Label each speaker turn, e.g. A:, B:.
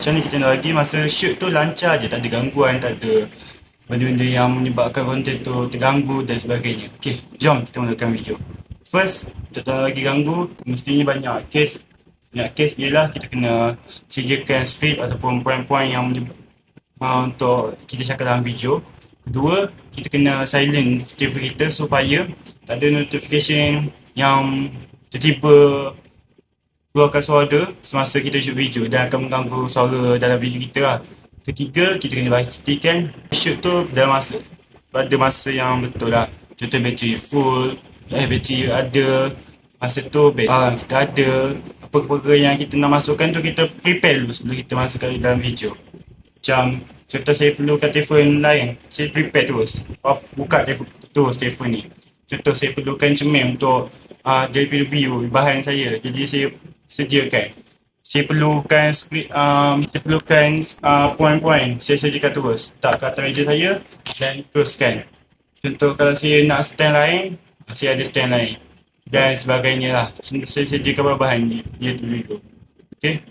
A: Macam ni kita nak bagi masa shoot tu lancar je, tak ada gangguan, tak ada benda-benda yang menyebabkan konten tu terganggu dan sebagainya. Okay, jom kita mulakan video. First, untuk tak lagi ganggu, mestinya banyak case. Banyak case ialah kita kena sediakan script ataupun poin-poin yang untuk kita cakap dalam video. Kedua, kita kena silent telefon kita supaya tak ada notification yang tiba-tiba keluarkan suara semasa kita shoot video dan akan mengganggu suara dalam video kita lah. Ketiga, kita kena pastikan shoot tu dalam pada masa yang betul lah. Contoh bateri full, bateri ada, masa tu kita ada, apa-apa yang kita nak masukkan tu kita prepare dulu sebelum kita masukkan dalam video. Macam contoh saya perlukan telefon lain, saya prepare terus, buka telefon ni. Contoh saya perlukan cermin untuk jadi review bahan saya, jadi saya sediakan. Saya perlukan saya perlukan poin-poin, saya sediakan terus, tak ke atas meja saya dan teruskan. Contoh kalau saya nak stand lain, saya ada stand lain dan sebagainya lah. Saya sediakan bahan-bahan ni, dia dulu. Okay.